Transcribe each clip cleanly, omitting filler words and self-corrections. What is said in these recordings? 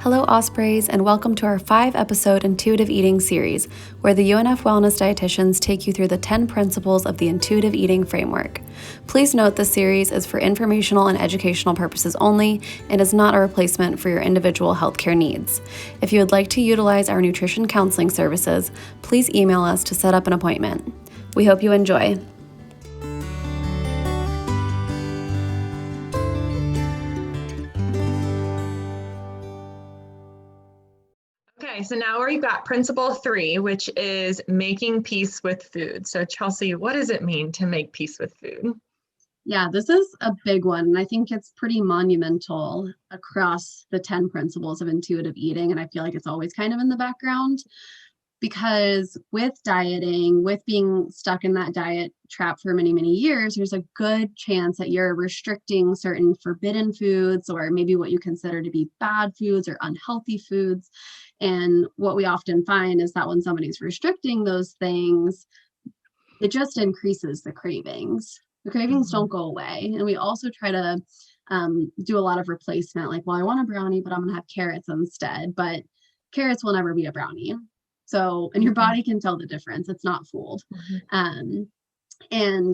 Hello, Ospreys, and welcome to our 5-episode intuitive eating series, where the UNF Wellness Dietitians take you through the 10 principles of the intuitive eating framework. Please note this series is for informational and educational purposes only and is not a replacement for your individual healthcare needs. If you would like to utilize our nutrition counseling services, please email us to set up an appointment. We hope you enjoy. Okay, so now we've got principle 3, which is making peace with food. So Chelsea, what does it mean to make peace with food? Yeah, this is a big one. And I think it's pretty monumental across the 10 principles of intuitive eating. And I feel like it's always kind of in the background because with dieting, with being stuck in that diet trap for many, many years, there's a good chance that you're restricting certain forbidden foods or maybe what you consider to be bad foods or unhealthy foods. And what we often find is that when somebody's restricting those things, it just increases the cravings. The cravings don't go away. And we also try to do a lot of replacement, like, well, I want a brownie, but I'm going to have carrots instead. But carrots will never be a brownie. So, and your body can tell the difference. It's not fooled. And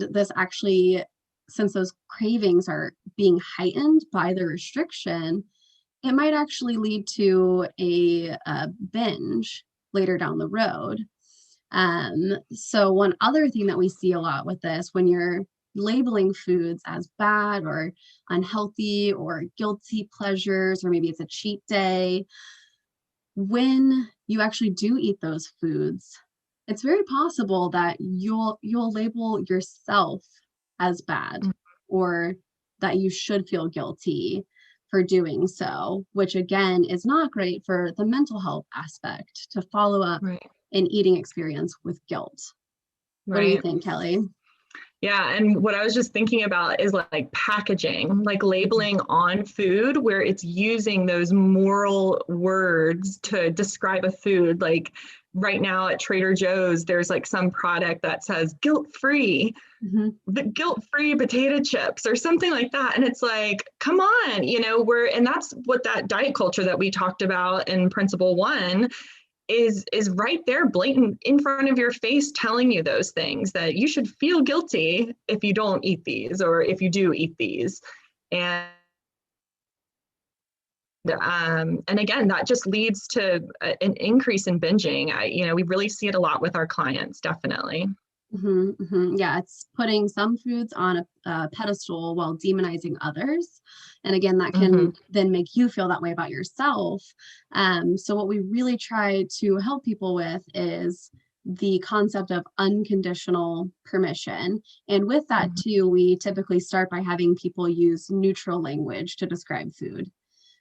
this actually, since those cravings are being heightened by the restriction, it might actually lead to a binge later down the road. So one other thing that we see a lot with this, when you're labeling foods as bad or unhealthy or guilty pleasures, or maybe it's a cheat day, when you actually do eat those foods, it's very possible that you'll label yourself as bad or that you should feel guilty for doing so, which again is not great for the mental health aspect to follow up an eating experience with guilt. What do you think, Kelly? Yeah, and what I was just thinking about is like packaging, like labeling on food where it's using those moral words to describe a food. Like right now at Trader Joe's, there's like some product that says guilt-free, the guilt-free potato chips or something like that. And it's like, come on, and that's what that diet culture that we talked about in principle 1 is right there, blatant in front of your face, telling you those things, that you should feel guilty if you don't eat these or if you do eat these. And again, that just leads to an increase in binging. We really see it a lot with our clients, definitely. Yeah, it's putting some foods on a pedestal while demonizing others. And again, that can then make you feel that way about yourself. So what we really try to help people with is the concept of unconditional permission. And with that too, we typically start by having people use neutral language to describe food.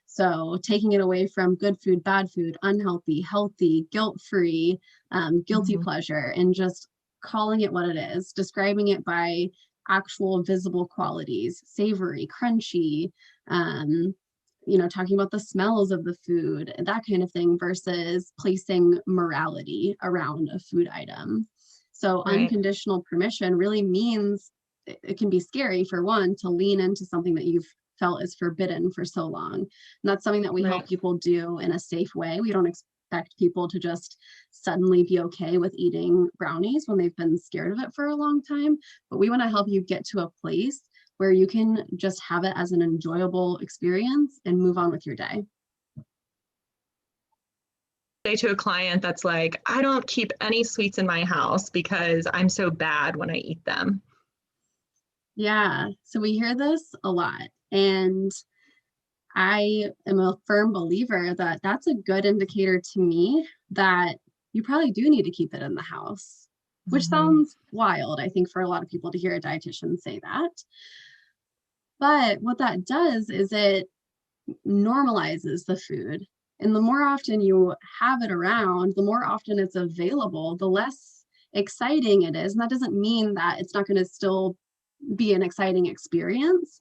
So taking it away from good food, bad food, unhealthy, healthy, guilt-free, guilty pleasure, and just calling it what it is, describing it by actual visible qualities, savory, crunchy, talking about the smells of the food, that kind of thing, versus placing morality around a food item. So unconditional permission really means it can be scary, for one, to lean into something that you've felt is forbidden for so long. And that's something that we help people do in a safe way. We don't expect people to just suddenly be okay with eating brownies when they've been scared of it for a long time. But we want to help you get to a place where you can just have it as an enjoyable experience and move on with your day. Say to a client that's like, I don't keep any sweets in my house because I'm so bad when I eat them. Yeah, so we hear this a lot. And I am a firm believer that that's a good indicator to me that you probably do need to keep it in the house, which sounds wild, I think, for a lot of people to hear a dietitian say that. But what that does is it normalizes the food. And the more often you have it around, the more often it's available, the less exciting it is. And that doesn't mean that it's not going to still be an exciting experience.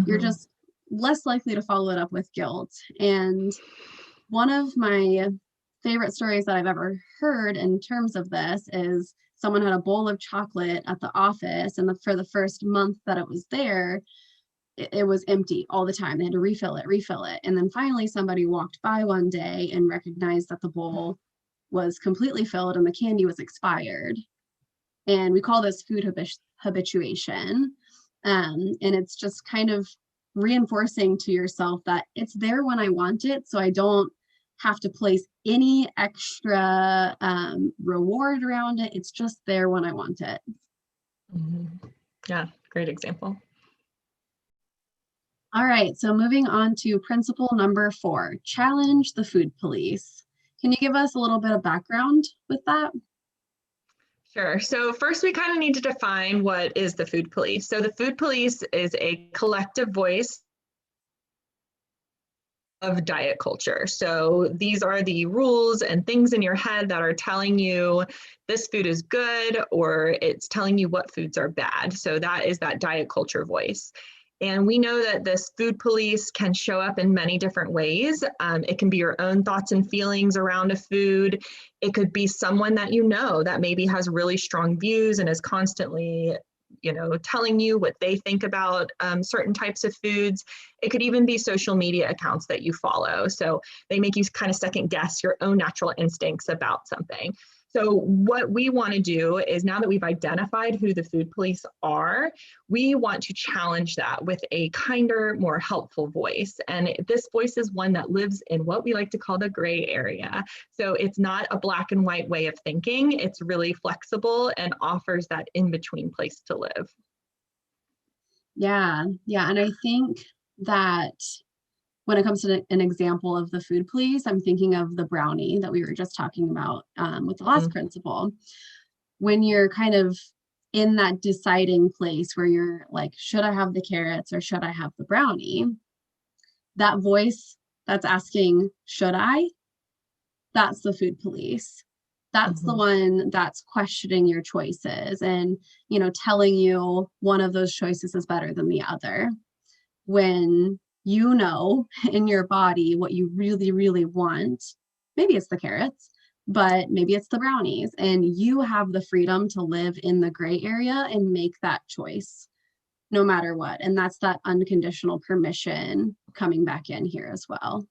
You're just less likely to follow it up with guilt. And one of my favorite stories that I've ever heard in terms of this is someone had a bowl of chocolate at the office, and for the first month that it was there, it was empty all the time. They had to refill it. And then finally somebody walked by one day and recognized that the bowl was completely filled and the candy was expired. And we call this food habituation. And it's just kind of reinforcing to yourself that it's there when I want it. So I don't have to place any extra reward around it. It's just there when I want it. Mm-hmm. Yeah, great example. All right, so moving on to principle number 4, challenge the food police. Can you give us a little bit of background with that? Sure. So first we kind of need to define what is the food police. So the food police is a collective voice of diet culture. So these are the rules and things in your head that are telling you this food is good, or it's telling you what foods are bad. So that is that diet culture voice. And we know that this food police can show up in many different ways. It can be your own thoughts and feelings around a food. It could be someone that you know that maybe has really strong views and is constantly, telling you what they think about certain types of foods. It could even be social media accounts that you follow. So they make you kind of second guess your own natural instincts about something. So what we want to do is, now that we've identified who the food police are, we want to challenge that with a kinder, more helpful voice. And this voice is one that lives in what we like to call the gray area. So it's not a black and white way of thinking. It's really flexible and offers that in-between place to live. Yeah. And I think that when it comes to an example of the food police, I'm thinking of the brownie that we were just talking about with the last principle. When you're kind of in that deciding place where you're like, should I have the carrots or should I have the brownie? That voice that's asking, should I? That's the food police. That's the one that's questioning your choices and, telling you one of those choices is better than the other. When you know in your body what you really, really want, maybe it's the carrots, but maybe it's the brownies, and you have the freedom to live in the gray area and make that choice no matter what. And that's that unconditional permission coming back in here as well.